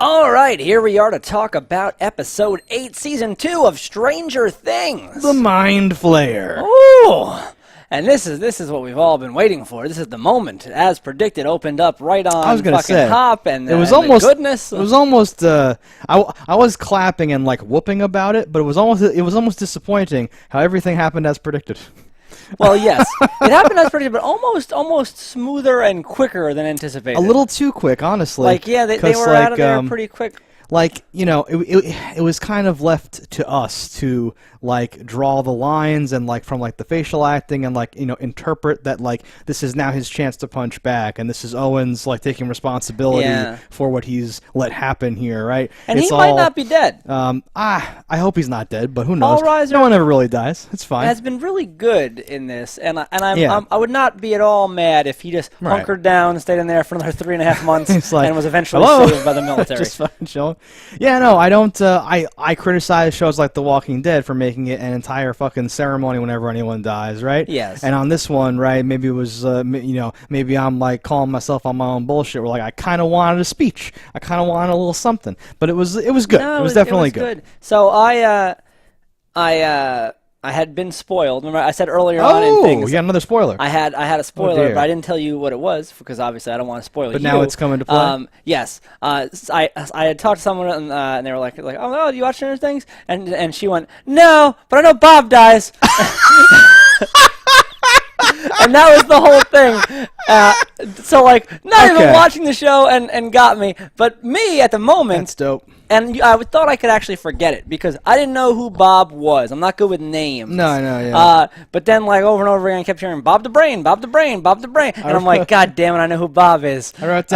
All right, here we are to talk about episode 8, season 2 of Stranger Things. The Mind Flayer. Ooh! And this is what we've all been waiting for. This is the moment, as predicted, opened up right on fucking Hop, and it was and almost the goodness. It was almost. I was clapping and like whooping about it, but it was almost disappointing how everything happened as predicted. Well, yes, it happened as predicted, but almost smoother and quicker than anticipated. A little too quick, honestly. Like, yeah, they were out of there pretty quick. Like, you know, it was kind of left to us to, like, draw the lines and, like, from, like, the facial acting and, like, you know, interpret that, like, this is now his chance to punch back and this is Owen's, like, taking responsibility for what he's let happen here, right? And he might not be dead. I hope he's not dead, but who knows? All no one ever really dies. It's fine. Has been really good in this, and I would not be at all mad if he just hunkered down and stayed in there for another 3.5 months like, and was eventually saved by the military. Just fucking chilling. Yeah, no, I don't. I criticize shows like The Walking Dead for making it an entire fucking ceremony whenever anyone dies, right? Yes. And on this one, right? Maybe it was, you know, maybe I'm like calling myself on my own bullshit. Where like I kind of wanted a speech, I kind of wanted a little something, but it was good. No, it was definitely good. So I had been spoiled. Remember, I said earlier on in things. Oh, you got another spoiler. I had a spoiler, but I didn't tell you what it was because obviously I don't want to spoil it. But now it's coming to play. Yes. I had talked to someone and they were like, oh, do you watch Stranger Things? And she went, no, but I know Bob dies. And that was the whole thing. So like, not even watching the show and got me, but me at the moment. That's dope. And I thought I could actually forget it because I didn't know who Bob was. I'm not good with names. No, I know, yeah. But then, like, over and over again, I kept hearing Bob the Brain, Bob the Brain, Bob the Brain. And I'm like, God damn it, I know who Bob is. I wrote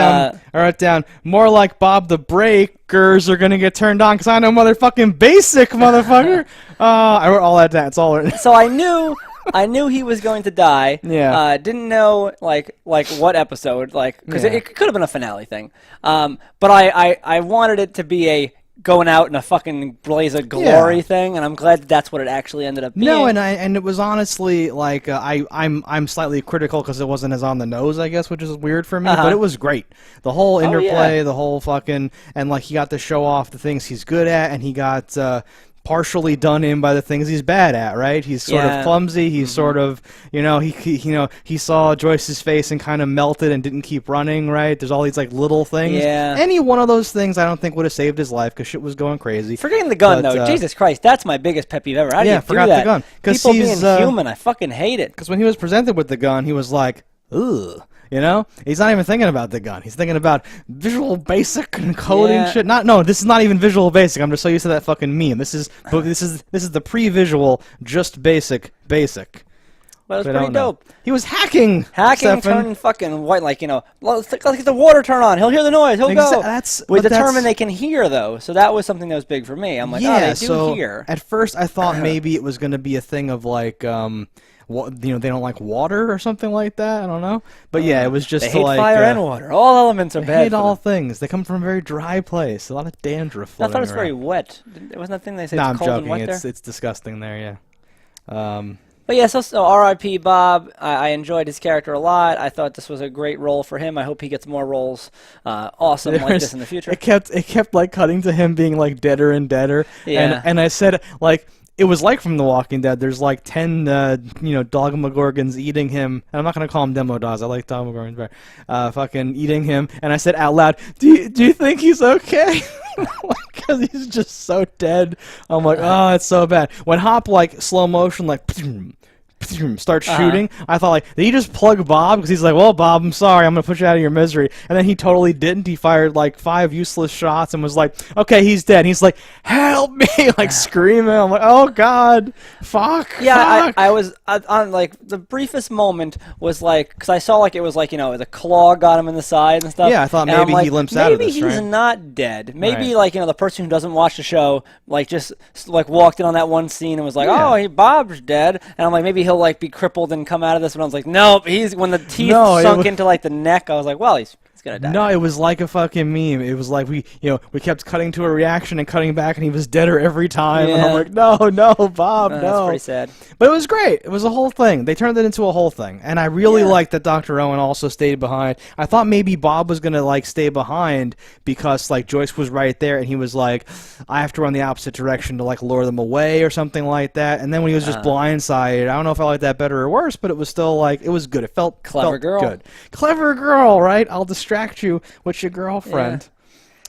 down, more like Bob the Breakers are going to get turned on because I know motherfucking Basic, motherfucker. I wrote all that down. It's all written. So I knew he was going to die. Yeah. Didn't know like what episode, like, because it could have been a finale thing. But I wanted it to be a going out in a fucking blaze of glory thing, and I'm glad that's what it actually ended up being. No, and it was honestly like I'm slightly critical because it wasn't as on the nose, I guess, which is weird for me. But it was great. The whole interplay, the whole fucking, and like he got to show off the things he's good at, and he got partially done in by the things he's bad at, right? He's sort of clumsy. He's sort of, you know, he saw Joyce's face and kind of melted and didn't keep running, right? There's all these like little things. Yeah. Any one of those things I don't think would have saved his life because shit was going crazy. Forgetting the gun, though. Jesus Christ, that's my biggest pet peeve ever. How do you do forgot that? the gun. People being human, I fucking hate it. Because when he was presented with the gun, he was like, ugh. You know, he's not even thinking about the gun. He's thinking about Visual Basic and coding shit. No, this is not even Visual Basic. I'm just so used to that fucking meme. This is the pre-visual, just basic. Well, it was pretty dope. He was hacking, turning fucking white, like, you know, like the water turn on. He'll hear the noise. He'll go. We determined they can hear, though, so that was something that was big for me. I'm like, they do hear. At first, I thought maybe it was going to be a thing of like, you know, they don't like water or something like that. I don't know, but yeah, it was just they hate fire and water. All elements are bad. They hate all things. They come from a very dry place. A lot of dandruff. I thought it was very wet. It wasn't that thing they say it's cold joking. And wet there? It's disgusting there. Yeah. But yeah, so R.I.P. Bob. I enjoyed his character a lot. I thought this was a great role for him. I hope he gets more roles like this in the future. It kept like cutting to him being like deader and deader. Yeah. And I said like. It was like from The Walking Dead. There's like 10, Dogmagorgons eating him. And I'm not gonna call him Demodogs. I like Dogmagorgons better. Fucking eating him. And I said out loud, "Do you think he's okay?" Because he's just so dead. I'm like, oh, it's so bad. When Hop like slow motion like starts shooting, I thought like, did he just plug Bob? Because he's like, well, Bob, I'm sorry, I'm gonna put you out of your misery. And then he totally didn't. He fired like 5 useless shots and was like, okay, he's dead. And he's like, help me, like screaming. I'm like, oh god, fuck. Yeah, fuck. I was on like the briefest moment was like, because I saw like it was like, you know, the claw got him in the side and stuff. Yeah, I thought maybe he limps out of this, maybe he's right? not dead. Maybe like, you know, the person who doesn't watch the show like just like walked in on that one scene and was like, oh, Bob's dead. And I'm like, maybe he'll like be crippled and come out of this. And I was like, nope. He's when the teeth sunk into like the neck. I was like, well, he's He's gonna die. No, it was like a fucking meme. It was like we kept cutting to a reaction and cutting back, and he was deader every time. Yeah. And I'm like, no, Bob, no. That's pretty sad. But it was great. It was a whole thing. They turned it into a whole thing, and I really liked that Dr. Owen also stayed behind. I thought maybe Bob was gonna like stay behind because like Joyce was right there, and he was like, I have to run the opposite direction to like lure them away or something like that. And then when he was just blindsided, I don't know if I liked that better or worse, but it was still like it was good. It felt girl. good. Clever girl, right? I'll distract you with your girlfriend.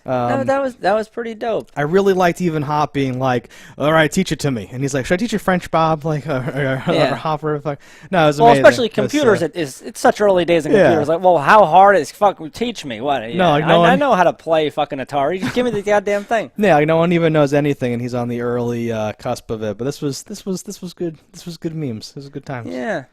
No, that was pretty dope. I really liked even Hop being like, all right, teach it to me. And he's like, should I teach you French, Bob? Like, or Hop or fuck. No, it was amazing. Well, especially computers. It's such early days in computers. Like, well, how hard is teach me? What? Yeah, no, like I know how to play fucking Atari. Just give me the goddamn thing. Yeah, like no one even knows anything, and he's on the early cusp of it. But this was good. This was good memes. This was good times. Yeah.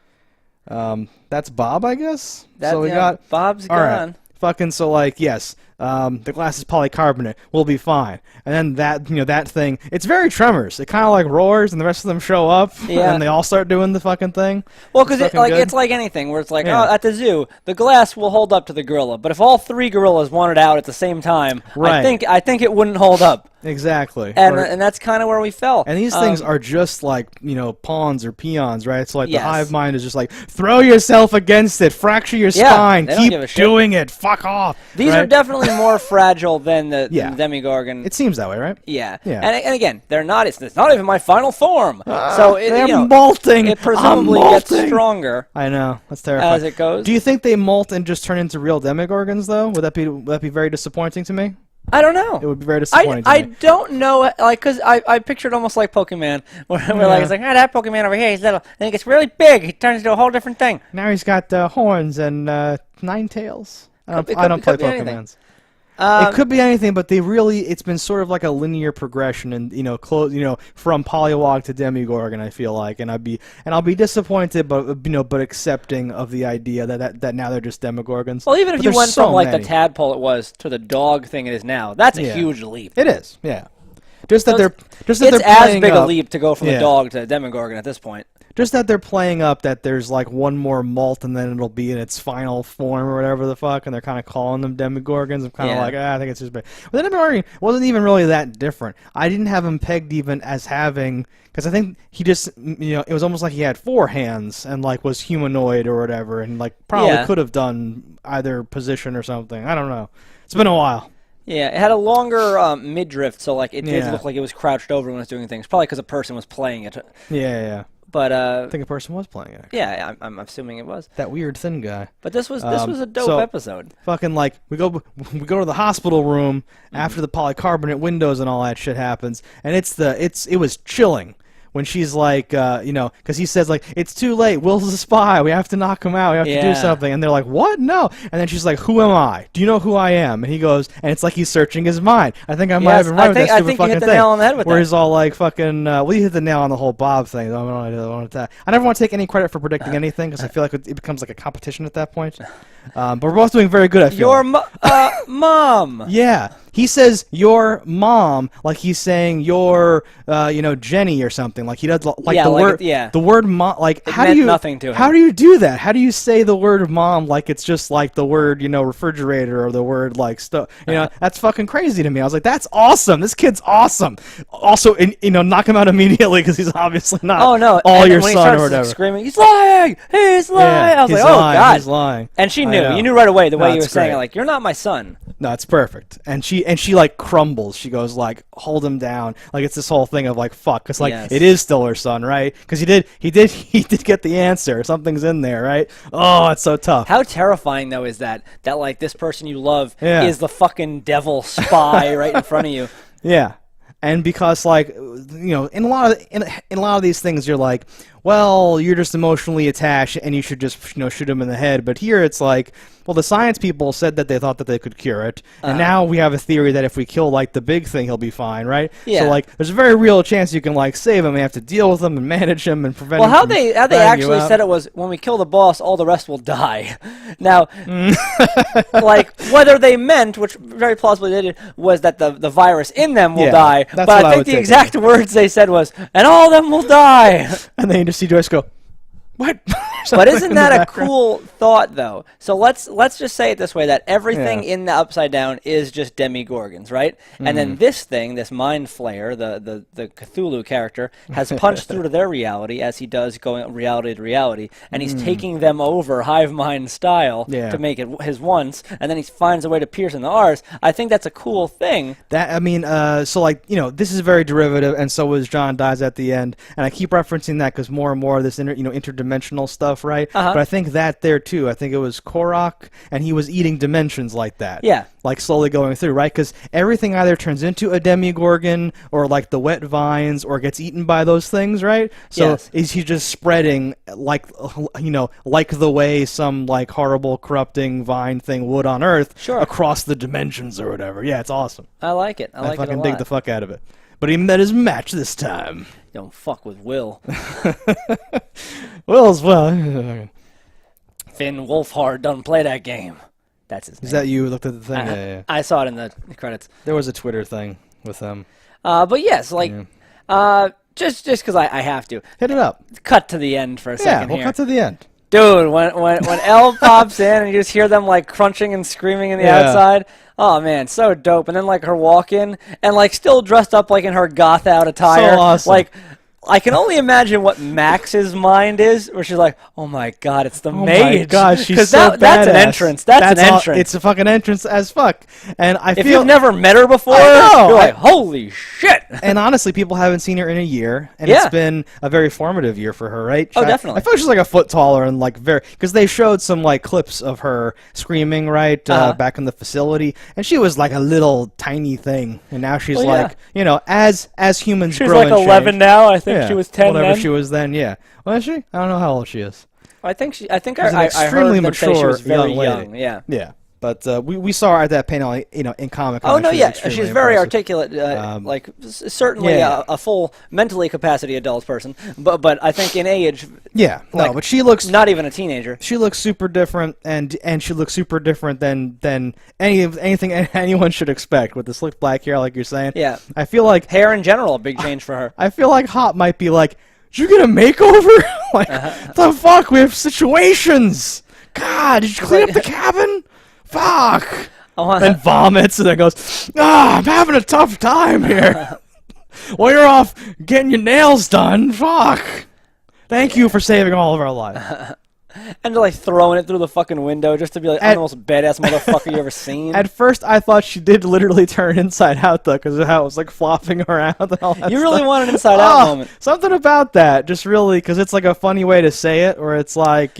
That's Bob, I guess. So we got Bob's all gone. Right. Fucking so like yes, the glass is polycarbonate. We'll be fine. And then that thing. It's very Tremors. It kind of like roars, and the rest of them show up, and they all start doing the fucking thing. Well, because it's like anything where it's like at the zoo, the glass will hold up to the gorilla, but if all three gorillas wanted out at the same time, I think it wouldn't hold up. Exactly. And that's kind of where we fell. And these things are just like, pawns or peons, right? So like the hive mind is just like, throw yourself against it, fracture your spine, keep doing it, fuck off. These are definitely more fragile than the Demigorgon. It seems that way, right? Yeah. And again, they're not. It's not even my final form. So they're molting. It presumably gets stronger. I know. That's terrifying. As it goes. Do you think they molt and just turn into real Demigorgons though? Would that be very disappointing to me? I don't know. It would be very disappointing to me. I don't know, like, because I pictured almost like Pokemon, where like, it's like, that Pokemon over here, he's little, and he gets really big, he turns into a whole different thing. Now he's got horns and 9 tails. I don't play Pokemons. It could be anything, but it's been sort of like a linear progression, and from Poliwag to Demigorgon. I feel like, and I'll be disappointed, but accepting of the idea that now they're just Demigorgons. Well, even if you went from like the tadpole it was to the dog thing it is now, that's a huge leap. It is, yeah. It's as big a leap to go from a dog to a Demigorgon at this point. Just that they're playing up that there's like one more molt and then it'll be in its final form or whatever the fuck, and they're kind of calling them Demigorgons. I'm kind of like, I think it's just big. But the Demigorgon wasn't even really that different. I didn't have him pegged even as having, because I think he just, it was almost like he had 4 hands and like was humanoid or whatever, and like probably could have done either position or something. I don't know. It's been a while. Yeah, it had a longer midriff, so like it did look like it was crouched over when it was doing things. Probably because a person was playing it. Yeah. But I think a person was playing it. Yeah, I'm assuming it was. That weird thin guy. But this was a dope episode. Fucking like we go to the hospital room after the polycarbonate windows and all that shit happens, and it was chilling. When she's like, because he says, like, it's too late. Will's a spy. We have to knock him out. We have to do something. And they're like, what? No. And then she's like, who am I? Do you know who I am? And he goes, and it's like he's searching his mind. I think I might have been right with that stupid fucking thing. I think you hit the nail on the head with that. Where he's all like, fucking, well, you hit the nail on the whole Bob thing. I never want to take any credit for predicting anything because I feel like it becomes like a competition at that point. But we're both doing very good, I feel. Your mom. Yeah. He says your mom like he's saying your Jenny or something. Like he does like the word mom, like how do you nothing to him. How do you do that? How do you say the word mom like it's just like the word refrigerator or the word like stuff? That's fucking crazy to me. I was like, that's awesome. This kid's awesome. Also, knock him out immediately because he's obviously not. Oh no, all and your when son he or whatever. Screaming, he's lying. He's lying. I was like, oh god, he's lying. And she knew. You knew right away the way you were saying it. Like, you're not my son. No, it's perfect. And she like crumbles. She goes like, hold him down. Like it's this whole thing of like, fuck, because like it is still her son, right? Because he did get the answer. Something's in there, right? Oh, it's so tough. How terrifying though is that like this person you love is the fucking devil spy right in front of you. Yeah. And because like in a lot of these things you're like, well, you're just emotionally attached and you should just shoot him in the head. But here it's like, well, the science people said that they thought that they could cure it, and now we have a theory that if we kill like the big thing, he'll be fine, right? Yeah. So like, there's a very real chance you can like save him. You have to deal with him and manage him and prevent. Well, how they actually said it was when we kill the boss, all the rest will die. Now, like whether they meant, which very plausibly they did, was that the virus in them will die. But I think the exact words they said was, and all of them will die. And then you just see Joyce go, what? But isn't that a cool thought, though? So let's just say it this way: that everything in the Upside Down is just demigorgons, right? And then this thing, this Mind Flayer, the Cthulhu character, has punched through to their reality as he does, going reality to reality, and he's taking them over hive mind style to make it his once, and then he finds a way to pierce into ours. I think that's a cool thing. That I mean, so like this is very derivative, and so was John dies at the end, and I keep referencing that because more and more of this interdimensional stuff, right? But I think that there too. I think it was Korok, and he was eating dimensions like that. Yeah. Like slowly going through, right? Because everything either turns into a demigorgon, or like the wet vines, or gets eaten by those things, right? So is he just spreading like like the way some like horrible corrupting vine thing would on Earth across the dimensions or whatever? Yeah, it's awesome. I like it. I like it a lot. I fucking dig the fuck out of it. But he met his match this time. Don't fuck with Will. Will's well. Finn Wolfhard doesn't play that game. That's his name. Is that you looked at the thing? Yeah. I saw it in the credits. There was a Twitter thing with them. But yes, like, just because I have to. Hit it up. Cut to the end for a second we'll cut to the end. Dude, when Elle pops in and you just hear them like crunching and screaming in the outside, oh man, so dope. And then like her walk in and like still dressed up like in her goth out attire. So awesome. Like, I can only imagine what Max's mind is, where she's like, "Oh my god, it's the mage!" Oh my god, she's so badass. That's an entrance. That's an entrance. It's a fucking entrance as fuck. And if you've never met her before, you're like, "Holy shit!" And honestly, people haven't seen her in a year, and it's been a very formative year for her, right? Oh, definitely. I feel like she's like a foot taller and like because they showed some like clips of her screaming right back in the facility, and she was like a little tiny thing, and now she's as humans she's grow like 11 now. I think she was 10 whatever then. she was then, Was she? I don't know how old she is. I think she's I heard them say she was very young. Yeah. Yeah. But we saw her at that panel, in Comic Con. Oh no, she's very articulate, certainly a full mentally capacity adult person. But I think in age, but she looks not even a teenager. She looks super different, and she looks super different than anything anyone should expect with the slick black hair, like you're saying. Yeah, I feel like hair in general a big change for her. I feel like Hop might be like, "Did you get a makeover? Like, the fuck? We have situations. God, did you clean up the cabin? Fuck!" And vomits, and then goes, I'm having a tough time here. Well, you're off getting your nails done. Fuck. Thank you for saving all of our lives. And like throwing it through the fucking window just to be like, I'm the most badass motherfucker you ever seen. At first, I thought she did literally turn inside out, though, because of how it was like flopping around and all that You really stuff. want an inside out moment. Something about that, just really, because it's like a funny way to say it, where it's like,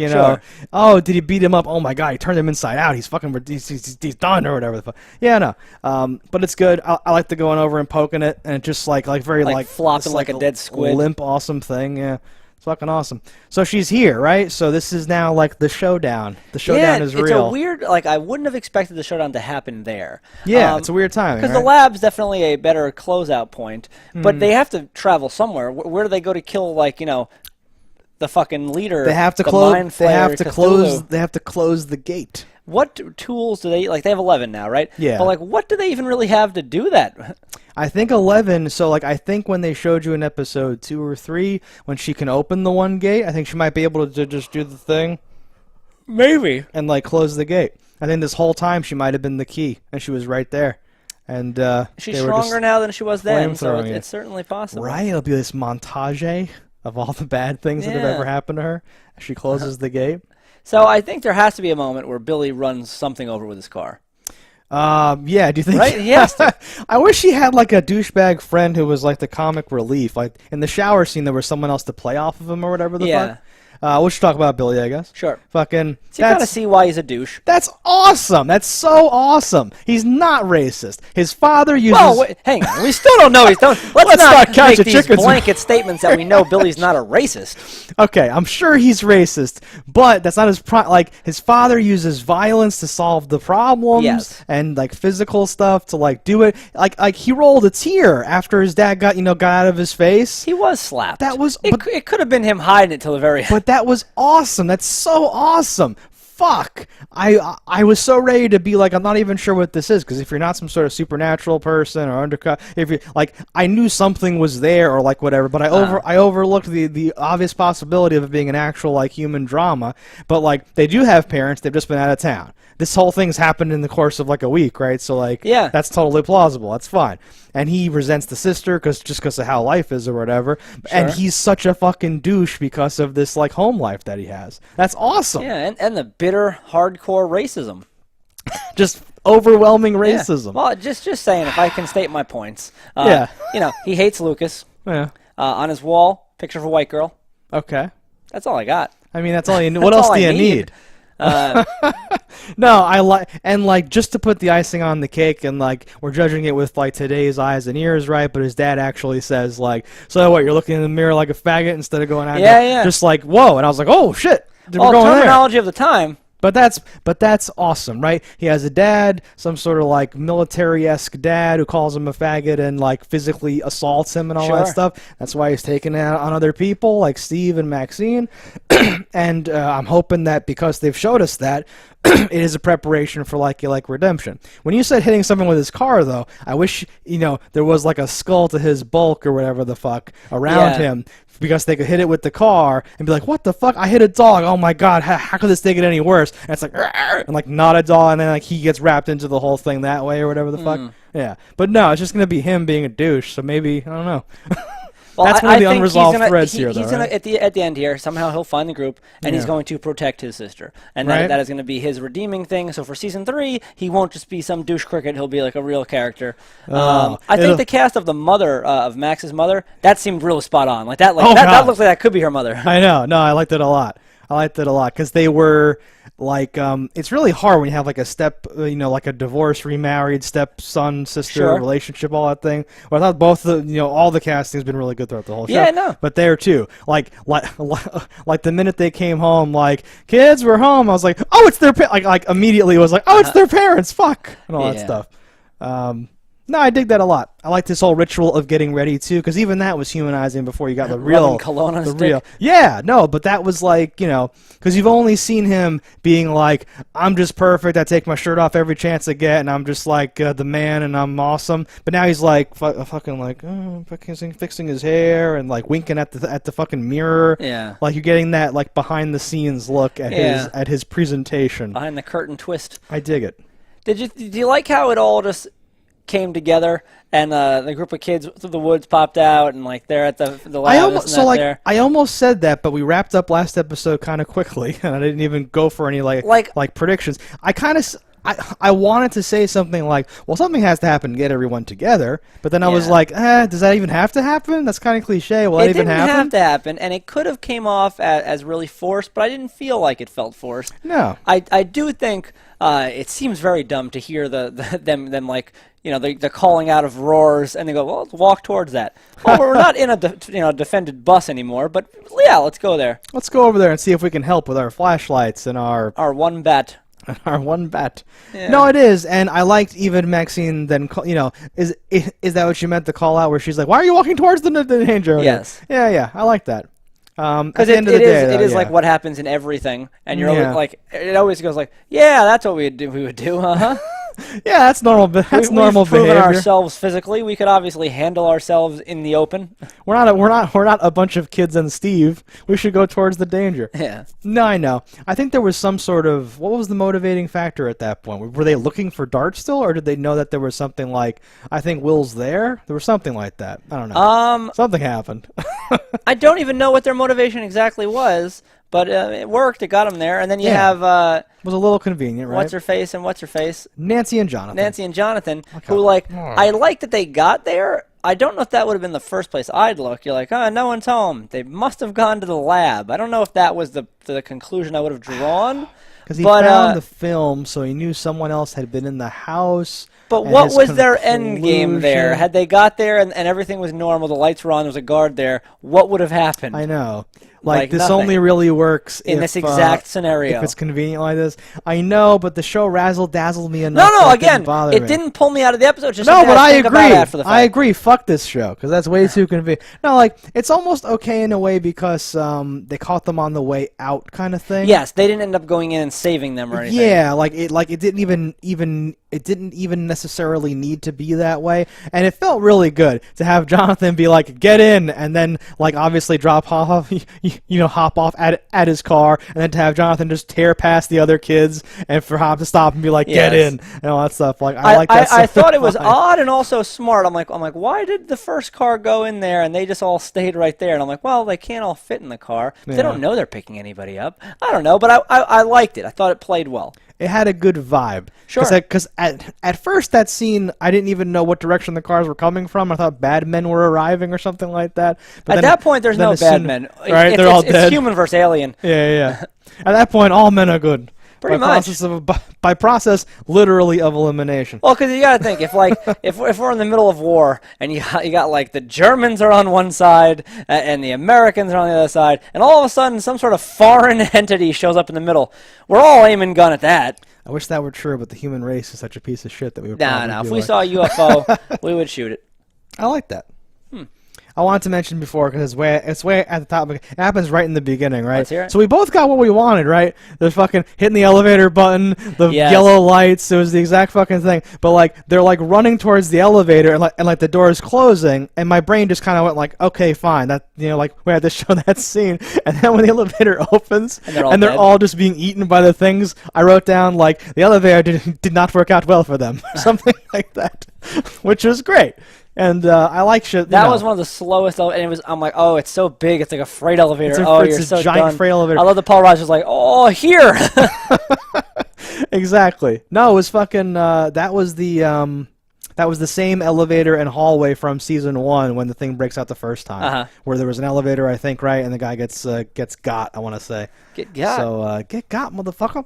oh, did he beat him up? Oh my god, he turned him inside out. He's fucking, he's done, or whatever the fuck. Yeah, no. But it's good. I like the going over and poking it, and just like very like flopping like a dead squid. Limp, awesome thing, yeah. It's fucking awesome. So she's here, right? So this is now like the showdown. The showdown is real. It's a weird, like I wouldn't have expected the showdown to happen there. Yeah, it's a weird timing. Because the lab's definitely a better closeout point, but they have to travel somewhere. Where do they go to kill, like, the fucking leader? They have to close. They have to close. They have to close the gate. What tools do they like? They have 11 now, right? Yeah. But like, what do they even really have to do that? I think 11. So like, I think when they showed you in episode 2 or 3, when she can open the one gate, I think she might be able to just do the thing. Maybe. And like close the gate. I think this whole time she might have been the key, and she was right there. And she's stronger now than she was then, so it's certainly possible. Right? It'll be this montage of all the bad things that have ever happened to her as she closes the gate. So I think there has to be a moment where Billy runs something over with his car. Yeah, do you think? Right? He has to. I wish he had like a douchebag friend who was like the comic relief. Like in the shower scene, there was someone else to play off of him or whatever the fuck. We should talk about Billy, I guess. Sure. Fucking. So you gotta see why he's a douche. That's awesome. That's so awesome. He's not racist. His father uses. Well, wait, hang on. We still don't know he's done. Let's not make these blanket statements that we know Billy's not a racist. Okay, I'm sure he's racist, but that's not his like his father uses violence to solve the problems and like physical stuff to like do it. Like he rolled a tear after his dad got out of his face. He was slapped. That was it could have been him hiding it till the very end. But that was awesome. That's so awesome. fuck. I was so ready to be like, I'm not even sure what this is, because if you're not some sort of supernatural person or undercut, if you like, I knew something was there or like whatever, but I overlooked the obvious possibility of it being an actual like human drama. But like, they do have parents, they've just been out of town. This whole thing's happened in the course of like a week, right? So like, yeah, that's totally plausible. That's fine. And he resents the sister because of how life is or whatever. Sure. And he's such a fucking douche because of this like home life that he has. That's awesome. Yeah, and the bitter, hardcore racism. Just overwhelming racism. Yeah. Well, just saying, if I can state my points. You know, he hates Lucas. Yeah. On his wall, picture of a white girl. Okay. That's all I got. I mean, that's all you. What else do you need? No, I like, and like, just to put the icing on the cake, and like, we're judging it with like today's eyes and ears, right? But his dad actually says like, so what, you're looking in the mirror like a faggot instead of going out, just like, whoa. And I was like, oh shit, well, we're going terminology of the time. But that's awesome, right? He has a dad, some sort of like military-esque dad who calls him a faggot and like physically assaults him and all that stuff. That's why he's taking it out on other people like Steve and Maxine. And I'm hoping that because they've showed us that, it is a preparation for like redemption. When you said hitting someone with his car, though, I wish there was like a skull to his bulk or whatever the fuck around him, because they could hit it with the car and be like, what the fuck? I hit a dog. Oh my god, how could this thing get any worse? And it's like, and like not a dog, and then like he gets wrapped into the whole thing that way or whatever the fuck. Yeah, but no, it's just gonna be him being a douche. So maybe, I don't know. Well, that's one of the unresolved threads here, though, right? At the end here, somehow he'll find the group, and he's going to protect his sister. And that is going to be his redeeming thing. So for Season 3, he won't just be some douche cricket. He'll be like a real character. I think the cast of the mother, of Max's mother, that seemed really spot on. Like that looks like that could be her mother. I know. No, I liked it a lot. Because they were like, it's really hard when you have like a like a divorced, remarried stepson sister relationship, all that thing. Well, I thought both all the casting's been really good throughout the whole show. Yeah, no. But there too, like the minute they came home, like, kids, we're home. I was like, oh, it's their like immediately was like, oh, it's their parents, fuck, and all that stuff. No, I dig that a lot. I like this whole ritual of getting ready too, because even that was humanizing before you got the real cologne on his dick. Yeah, no, but that was like, because you've only seen him being like, I'm just perfect. I take my shirt off every chance I get, and I'm just like the man, and I'm awesome. But now he's like fucking like fixing his hair and like winking at the fucking mirror. Yeah, like you're getting that like behind the scenes look at his presentation, behind the curtain twist. I dig it. Did you like how it all just came together, and the group of kids through the woods popped out, and like they're at the lab. I almost said that, but we wrapped up last episode kind of quickly, and I didn't even go for any like predictions. I wanted to say something like, well, something has to happen to get everyone together, but then I was like, does that even have to happen? That's kind of cliche. Will that even happen? It didn't have to happen, and it could have came off as really forced, but I didn't feel like it felt forced. No. I do think it seems very dumb to hear them like, they're calling out of roars, and they go, well, let's walk towards that. Well, we're not in a defended bus anymore, but yeah, let's go there. Let's go over there and see if we can help with our flashlights and our one bat. Our one bet. Yeah. No, it is, and I liked even Maxine then, is that what you meant, the call out where she's like, why are you walking towards the danger? Yes. Yeah, I like that. Because it is like what happens in everything, and you're always like, it always goes like, yeah, that's what we would do, Yeah, that's normal. That's normal behavior. We've proven ourselves physically. We could obviously handle ourselves in the open. We're not a bunch of kids and Steve. We should go towards the danger. Yeah. No, I know. I think there was some sort of, what was the motivating factor at that point? Were they looking for Dart still, or did they know that there was something like, I think Will's there? There was something like that. I don't know. Something happened. I don't even know what their motivation exactly was. But it worked. It got them there. And then you have... it was a little convenient, right? What's-her-face and what's-her-face? Nancy and Jonathan. Who, I like that they got there. I don't know if that would have been the first place I'd look. You're like, no one's home. They must have gone to the lab. I don't know if that was the conclusion I would have drawn. Because he found the film, so he knew someone else had been in the house. But what was their end game there? Had they got there and everything was normal, the lights were on, there was a guard there, what would have happened? I know. Like this nothing. only really works in if, this exact scenario. If it's convenient like this. I know, but the show razzle-dazzled me enough. No, that again, it didn't pull me out of the episode. Just no, something but I think agree. About after the fact. I agree. Fuck this show, because that's way too convenient. No, like, it's almost okay in a way because they caught them on the way out kind of thing. Yes, they didn't end up going in and saving them or anything. Yeah, it didn't even necessarily need to be that way, and it felt really good to have Jonathan be like, "Get in," and then like obviously hop off at his car, and then to have Jonathan just tear past the other kids, and for Hop to stop and be like, "Get in," and all that stuff. Like I like that. I thought it was odd and also smart. I'm like, why did the first car go in there and they just all stayed right there? And I'm like, well, they can't all fit in the car. Yeah. They don't know they're picking anybody up. I don't know, but I liked it. I thought it played well. It had a good vibe. Sure. Because at first that scene, I didn't even know what direction the cars were coming from. I thought bad men were arriving or something like that. But at that point, there's no bad men. Right? They're all dead. It's human versus alien. Yeah. At that point, all men are good. Pretty much. By process, literally, of elimination. Well, because you got to think, if we're in the middle of war and you got like the Germans are on one side and the Americans are on the other side, and all of a sudden some sort of foreign entity shows up in the middle, we're all aiming gun at that. I wish that were true, but the human race is such a piece of shit that we would No. If we saw a UFO, we would shoot it. I like that. I wanted to mention before because it's way at the top. It happens right in the beginning, right? Let's hear it. So we both got what we wanted, right? The fucking hitting the elevator button, the yellow lights. It was the exact fucking thing. But like they're like running towards the elevator, and like the door is closing, and my brain just kind of went like, okay, fine. That like we had to show that scene. And then when the elevator opens and they're all just being eaten by the things, I wrote down like the elevator did not work out well for them, something like that, which was great. And I like shit. That was one of the slowest, and I'm like, oh, it's so big, it's like a freight elevator. It's a giant freight elevator. I love the Paul Rogers like, oh, here. Exactly. No, it was fucking. That was the same elevator and hallway from season 1 when the thing breaks out the first time, where there was an elevator, I think, right, and the guy gets got. I want to say. Get got. So get got, motherfucker.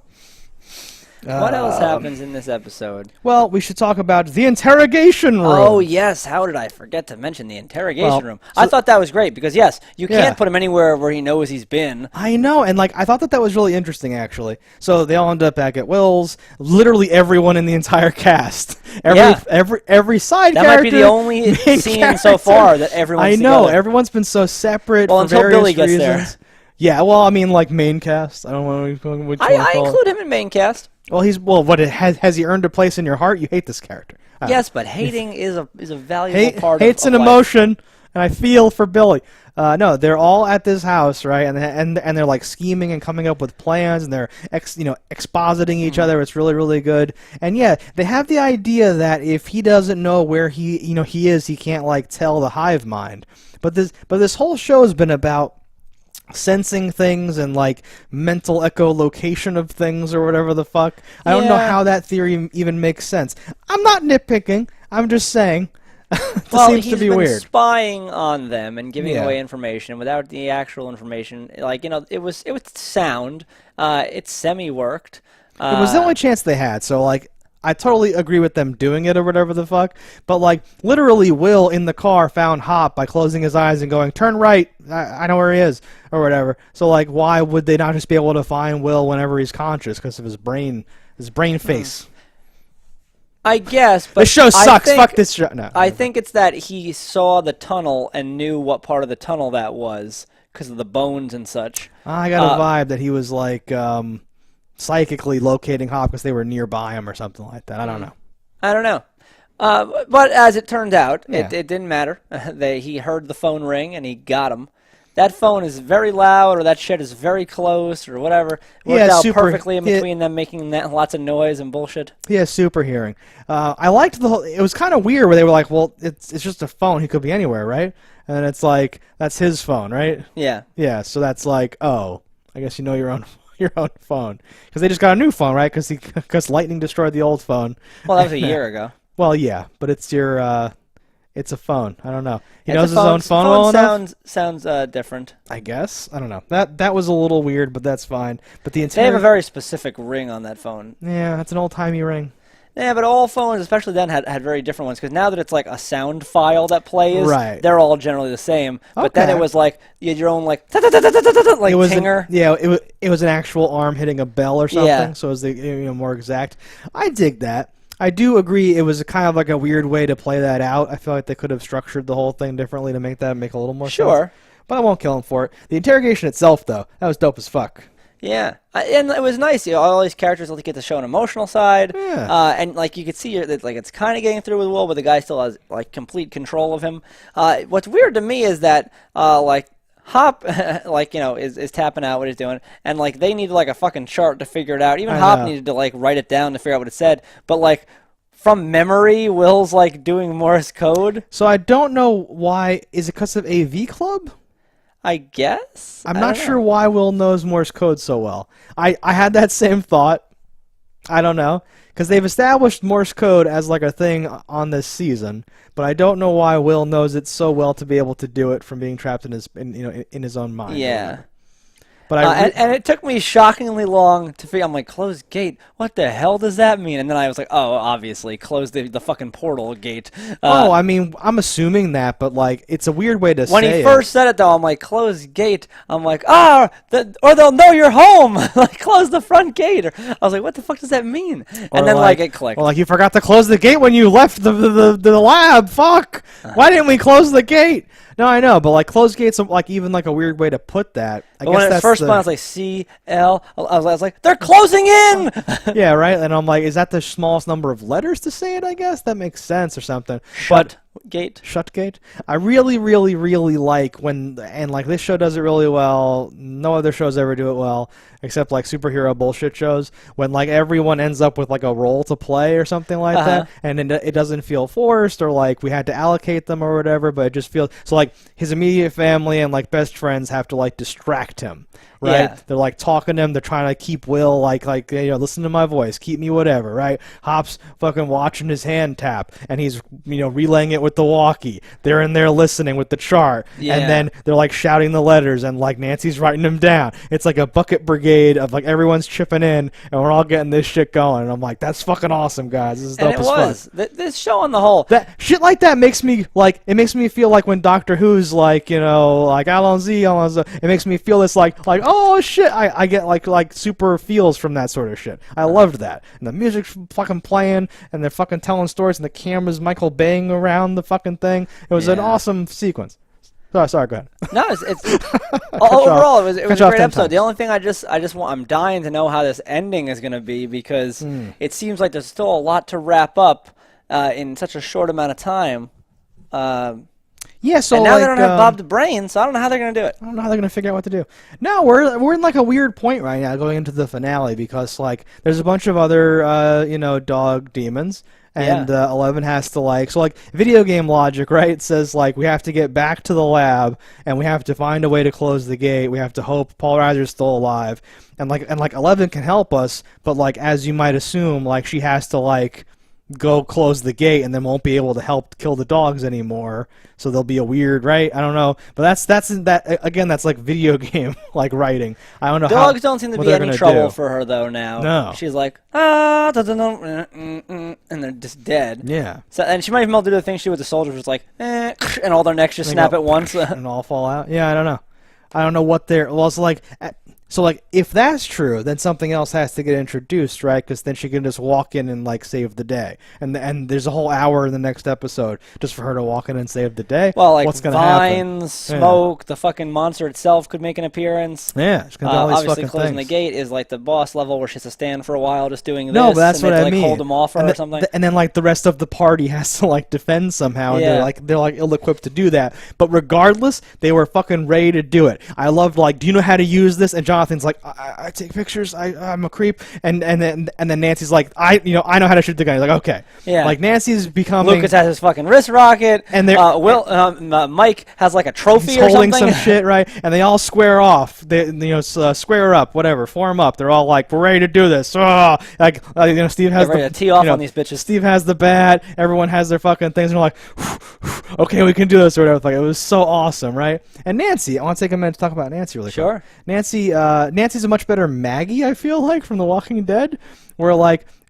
What else happens in this episode? Well, we should talk about the interrogation room. Oh, yes. How did I forget to mention the interrogation room? I thought that was great because, yes, you can't put him anywhere where he knows he's been. I know, and I thought that was really interesting, actually. So they all end up back at Will's. Literally everyone in the entire cast. Every side character. That might be the only scene so far that everyone's together. Everyone's been so separate for until various Billy gets reasons. There. Yeah, well, I mean, like main cast. I don't know which one. I include him in main cast. Well, has he earned a place in your heart? You hate this character. Yes, but hating is a valuable part of hate's an emotion, and I feel for Billy. No, they're all at this house, right? And they're like scheming and coming up with plans, and they're expositing each other. It's really, really good. And yeah, they have the idea that if he doesn't know where he is, he can't like tell the hive mind. But this whole show has been about sensing things and like mental echolocation of things or whatever the fuck. I don't know how that theory even makes sense. I'm not nitpicking. I'm just saying. Seems to be weird. He's been spying on them and giving away information without the actual information. Like it was sound. It semi-worked. It was the only chance they had. So like. I totally agree with them doing it or whatever the fuck, but like literally Will in the car found Hop by closing his eyes and going, turn right, I know where he is, or whatever. So like why would they not just be able to find Will whenever he's conscious because of his brain face? I guess, but this show sucks. Fuck this show. No, I think it's that he saw the tunnel and knew what part of the tunnel that was because of the bones and such. I got a vibe that he was like... psychically locating Hop because they were nearby him or something like that. I don't know. But as it turned out, it didn't matter. He heard the phone ring and he got him. That phone is very loud, or that shit is very close, or whatever. It worked out perfectly in between them making lots of noise and bullshit. He has super hearing. I liked the whole... It was kind of weird where they were like, well, it's just a phone. He could be anywhere, right? And then it's like, that's his phone, right? Yeah. Yeah, so that's like, oh, I guess you know your own phone, because they just got a new phone, right? Because lightning destroyed the old phone. Well, that was a year ago. Well, yeah, but it's it's a phone. I don't know. He knows his own phone well enough. Sounds different. I guess. I don't know. That was a little weird, but that's fine. But they have a very specific ring on that phone. Yeah, it's an old timey ring. Yeah, but all phones, especially then, had very different ones. Because now that it's like a sound file that plays, Right. they're all generally the same. But then Okay. it was like you had your own like like It was tinger. it was an actual arm hitting a bell or something, Yeah. so it was more exact. I dig that. I do agree. It was kind of like a weird way to play that out. I feel like they could have structured the whole thing differently to make that make a little more sense. Sure. But I won't kill him for it. The interrogation itself, though, that was dope as fuck. Yeah, and it was nice. All these characters really get to show an emotional side, and like you could see that like it's kind of getting through with Will, but the guy still has like complete control of him. What's weird to me is that like Hop, like is tapping out what he's doing, and like they needed like a fucking chart to figure it out. Even Hop needed to like write it down to figure out what it said, but like from memory, Will's like doing Morse code. So I don't know why. Is it because of AV Club? I guess. I'm not sure why Will knows Morse code so well. I had that same thought. I don't know. Because they've established Morse code as like a thing on this season, but I don't know why Will knows it so well to be able to do it from being trapped in his own mind. Yeah. But and it took me shockingly long to figure. I'm like, closed gate. What the hell does that mean? And then I was like, oh, obviously, close the fucking portal gate. I mean, I'm assuming that, but like, it's a weird way to say it. When he first said it, though, I'm like, closed gate. I'm like, or they'll know you're home. Like, close the front gate. Or, I was like, what the fuck does that mean? And then like it clicked. Or like you forgot to close the gate when you left the lab. Fuck. Why didn't we close the gate? No, I know, but like closed gates, like even like a weird way to put that. I guess when that's it first spun, I was like CL. I was like, they're closing in. Yeah, right. And I'm like, is that the smallest number of letters to say it? I guess that makes sense or something. Shut gate. Shut gate. I really, really, really like when, and like this show does it really well. No other shows ever do it well, except like superhero bullshit shows. When like everyone ends up with like a role to play or something like that, and it doesn't feel forced or like we had to allocate them or whatever, but it just feels so like his immediate family and like best friends have to like distract him. Right? Yeah. They're like talking to him. They're trying to keep Will like listen to my voice, keep me whatever. Right? Hop's fucking watching his hand tap, and he's relaying it with the walkie. They're in there listening with the chart, and then they're like shouting the letters, and like Nancy's writing them down. It's like a bucket brigade of like everyone's chipping in, and we're all getting this shit going. And I'm like, that's fucking awesome, guys. This is dope as fuck. This show on the whole. That shit like that makes me like it makes me feel like when Doctor Who's like like Allons-y, it makes me feel this like oh shit, I get like super feels from that sort of shit. I loved that. And the music's fucking playing, and they're fucking telling stories, and the camera's Michael Baying around the fucking thing. It was an awesome sequence. Sorry, go ahead. No, it's overall it was a great episode. The only thing I'm dying to know how this ending is going to be, because it seems like there's still a lot to wrap up in such a short amount of time. Yeah, so and now they don't have Bob the Brain, so I don't know how they're going to do it. I don't know how they're going to figure out what to do. No, we're in like a weird point right now going into the finale, because like there's a bunch of other dog demons, and 11 has to so like video game logic, right? It says like we have to get back to the lab, and we have to find a way to close the gate. We have to hope Paul Reiser's still alive, and 11 can help us, but like as you might assume, like she has to go close the gate and then won't be able to help kill the dogs anymore, so there'll be a weird, right? I don't know, but that's like video game writing. I don't know. Dogs don't seem to be any trouble for her though now. No, she's like and they're just dead. Yeah. So and she might even be able to do the thing she did with the soldiers, was like and all their necks just snap at once and all fall out. Yeah, I don't know what they're it's like. So, if that's true, then something else has to get introduced, right? Because then she can just walk in and, save the day. And there's a whole hour in the next episode just for her to walk in and save the day. Well, what's going to happen? Vines, smoke, the fucking monster itself could make an appearance. Yeah, it's going to do all these obviously fucking closing things. the gate is the boss level where she has to stand for a while just doing this. No, but that's what I mean. Hold them off or something. And then, the rest of the party has to, defend somehow. Yeah. And they're ill-equipped to do that. But regardless, they were fucking ready to do it. I loved, do you know how to use this? And Jonathan's like, I take pictures. I'm a creep. And then Nancy's like, I know how to shoot the gun. He's like, okay. Yeah. Nancy's becoming. Lucas has his fucking wrist rocket. And Mike has a trophy or something. He's holding some shit, right? And they all square off. They square up, whatever, form up. They're all we're ready to do this. Steve has ready to tee off on these bitches. Steve has the bat. Everyone has their fucking things. And they're like, okay, we can do this or whatever. It was so awesome, right? And Nancy, I want to take a minute to talk about Nancy really quick. Sure. Nancy's a much better Maggie, I feel from The Walking Dead, where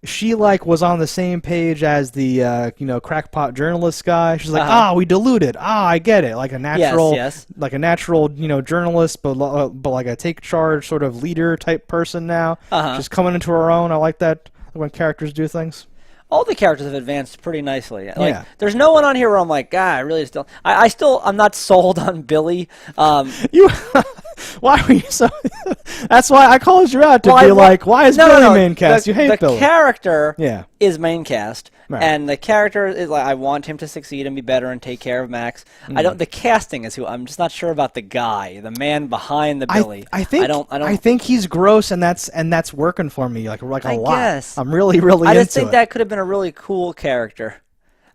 she like was on the same page as the crackpot journalist guy. She's like, we diluted. I get it. Like a natural, like a natural, journalist, but like a take charge sort of leader type person now. She's coming into her own. I like that when characters do things. All the characters have advanced pretty nicely. Like, there's no one on here where I'm like, I really still, I'm not sold on Billy. Why were you so? That's why I called you out to be like, why is Billy main cast? You hate Billy. The character is main cast, and the character is like, I want him to succeed and be better and take care of Max. The casting is who I'm just not sure about the guy, the man behind the Billy. I think he's gross, and that's working for me like a lot. Guess. I'm really into it. I just think that could have been a really cool character.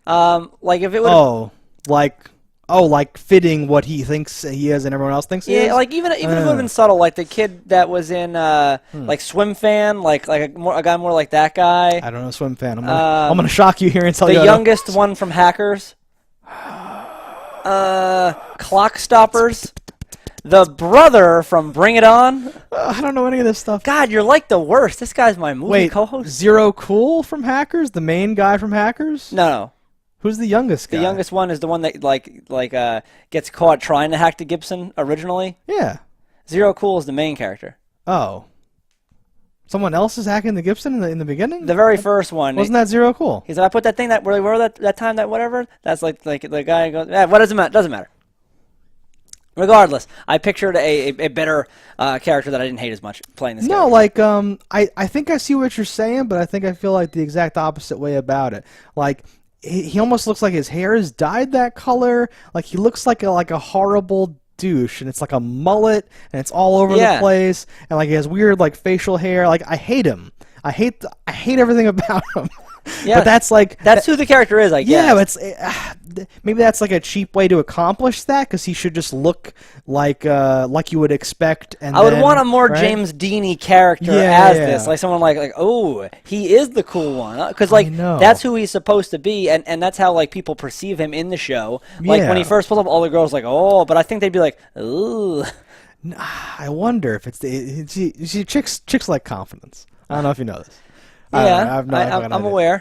Like if it would. Like fitting what he thinks he is and everyone else thinks he is? Yeah, like even if it would have been subtle, like the kid that was in like Swim Fan, like a guy more like that guy. I don't know Swim Fan. I'm gonna shock you here and tell you the youngest one from Hackers. Clock Stoppers. The brother from Bring It On. I don't know any of this stuff. God, you're like the worst. This guy's my movie co-host. Zero Cool from Hackers, the main guy from Hackers? No. Who's the youngest guy? The youngest one is the one that gets caught trying to hack the Gibson originally. Yeah. Zero Cool is the main character. Oh. Someone else is hacking the Gibson in the beginning? The very first one. Wasn't that Zero Cool? He's like, I put that thing that where they were that time that whatever. That's like the guy goes. What doesn't matter? Doesn't matter. Regardless, I pictured a better character that I didn't hate as much playing this. No, character. I think I see what you're saying, but I feel like the exact opposite way about it. Like. He almost looks like his hair is dyed that color. Like he looks like a horrible douche, and it's like a mullet, and it's all over the place, and like he has weird like facial hair. Like I hate him. I hate everything about him. Yeah, but that's who the character is. I guess. Yeah, but maybe that's like a cheap way to accomplish that because he should just look like you would expect. And I would want a more James Dean-y character as this, like someone like oh, he is the cool one because that's who he's supposed to be, and that's how like people perceive him in the show. Like when he first pulls up, all the girls like oh, but I think they'd be like ooh. I wonder if it's chicks like confidence. I don't know if you know this. Yeah, I'm aware.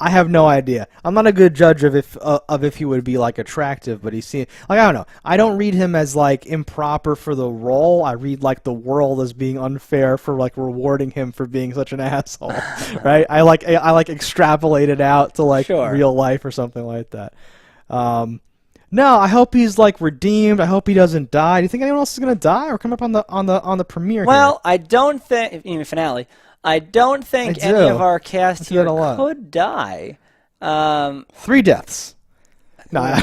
I have no idea. I'm not a good judge of if he would be like attractive, but I don't know. I don't read him as like improper for the role. I read like the world as being unfair for like rewarding him for being such an asshole, right? I extrapolate it out to like real life or something like that. No, I hope he's like redeemed. I hope he doesn't die. Do you think anyone else is gonna die or come up on the premiere? Well, I don't think in the finale. I don't think any of our cast here could die. 3 deaths. No,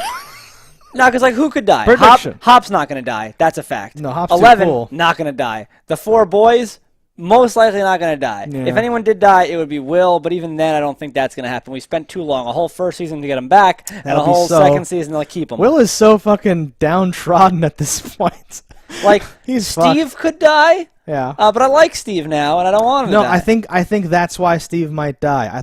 because like who could die? Hop's not going to die. That's a fact. No, Hop's 11 too cool. Not going to die. The 4 boys most likely not going to die. Yeah. If anyone did die, it would be Will. But even then, I don't think that's going to happen. We spent too long, a whole first season to get him back, and a whole second season to keep him. Will is so fucking downtrodden at this point. Like Steve could die. Yeah. But I like Steve now, and I don't want him to die. No, I think that's why Steve might die. I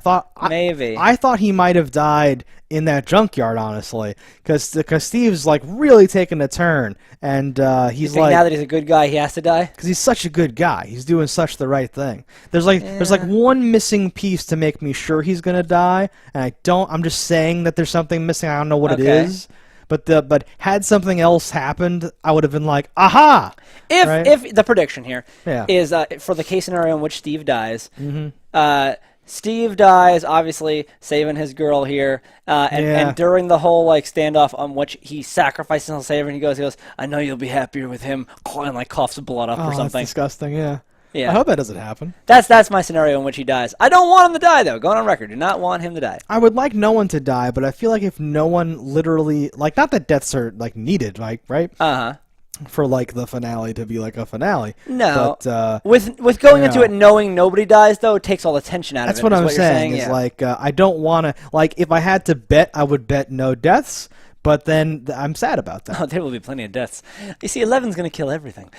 thought he might have died in that junkyard, honestly, because Steve's like really taking a turn, and he's like now that he's a good guy, he has to die because he's such a good guy. He's doing such the right thing. There's like one missing piece to make me sure he's gonna die, and I'm just saying that there's something missing. I don't know what it is. But had something else happened, I would have been like, aha! If the prediction here is for the case scenario in which Steve dies, Steve dies, obviously saving his girl here, and during the whole like standoff on which he sacrifices himself, saving, he goes, I know you'll be happier with him, and like coughs blood up or something. That's disgusting. Yeah. Yeah. I hope that doesn't happen. That's my scenario in which he dies. I don't want him to die, though. Going on record. Do not want him to die. I would like no one to die, but I feel like if no one literally... Like, not that deaths are, like, needed, like, right? Uh-huh. For, like, the finale to be, like, a finale. No. But, with going into it knowing nobody dies, though, it takes all the tension out of it. That's what I'm saying. Is like, I don't want to... Like, if I had to bet, I would bet no deaths, but then I'm sad about that. Oh, there will be plenty of deaths. You see, 11's going to kill everything.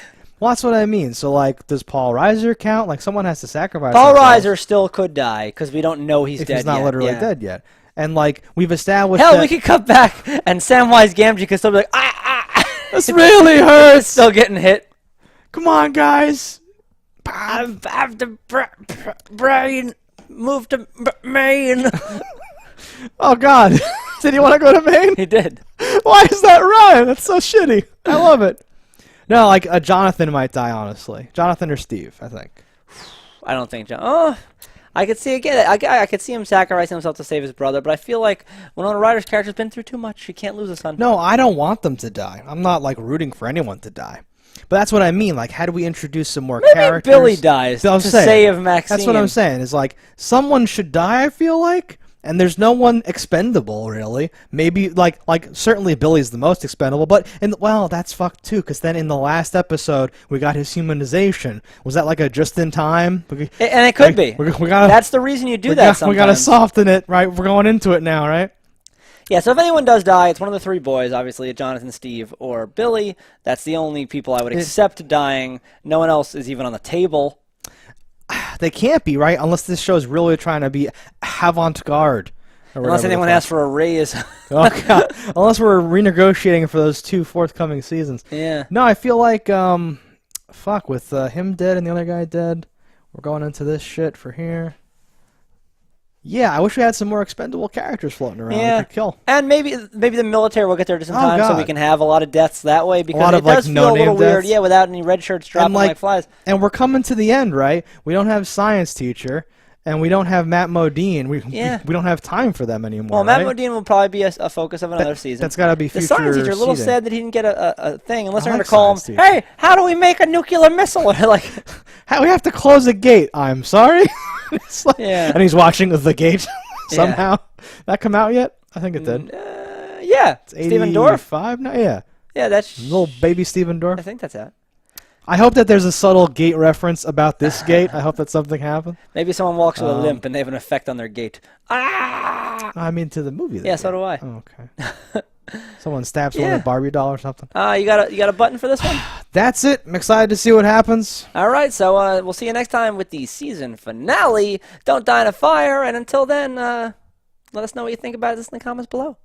Well, that's what I mean. So, like, does Paul Reiser count? Like, someone has to sacrifice Paul Reiser still could die, because we don't know he's dead yet. He's not literally dead yet. And, like, we've established we could cut back, and Samwise Gamgee could still be like, this really hurts! Still getting hit. Come on, guys! I have the brain move to Maine. Oh God, did he want to go to Maine? He did. Why is that Ryan? That's so shitty. I love it. No, like Jonathan might die, honestly. Jonathan or Steve, I think. I don't think John. Oh, I could see again. I could see him sacrificing himself to save his brother, but I feel like Winona Ryder's character's been through too much. She can't lose a son. No, I don't want them to die. I'm not like rooting for anyone to die. But that's what I mean. Like, how do we introduce some more characters? Maybe Billy dies to save Maxine. That's what I'm saying. Is like someone should die. I feel like. And there's no one expendable, really. Maybe, like certainly Billy's the most expendable, but, well, that's fucked, too, because then in the last episode, we got his humanization. Was that, like, a just-in-time? And it could be. That's the reason you do that sometimes. We gotta soften it, right? We're going into it now, right? Yeah, so if anyone does die, it's one of the three boys, obviously, Jonathan, Steve, or Billy. That's the only people I would accept dying. No one else is even on the table. They can't be, right? Unless this show is really trying to be avant-garde. Unless anyone asks for a raise. Oh, God. Unless we're renegotiating for those 2 forthcoming seasons. Yeah. No, I feel like, with him dead and the other guy dead, we're going into this shit for here. Yeah, I wish we had some more expendable characters floating around we could kill. And maybe the military will get there just in time so we can have a lot of deaths that way, because it does feel a little weird, without any red shirts dropping like flies. And we're coming to the end, right? We don't have science teacher, and we don't have Matt Modine. We don't have time for them anymore. Well, Matt Modine will probably be a focus of another season. That's got to be future. The science teacher, a little sad that he didn't get a thing, unless they're going to call him, hey, how do we make a nuclear missile? Like, we have to close a gate. I'm sorry. And he's watching The Gate. Somehow. That come out yet? I think it did. Yeah. It's Stephen Dorff? No, yeah. Yeah, that's... Little baby Stephen Dorff? I think that's it. I hope that there's a subtle gate reference about this gate. I hope that something happened. Maybe someone walks with a limp and they have an effect on their gate. Ah! I mean, to the movie. Yeah, so do I. Oh, okay. Someone stabs someone with a Barbie doll or something. You got a button for this one? That's it. I'm excited to see what happens. All right, so we'll see you next time with the season finale. Don't die in a fire, and until then, let us know what you think about this in the comments below.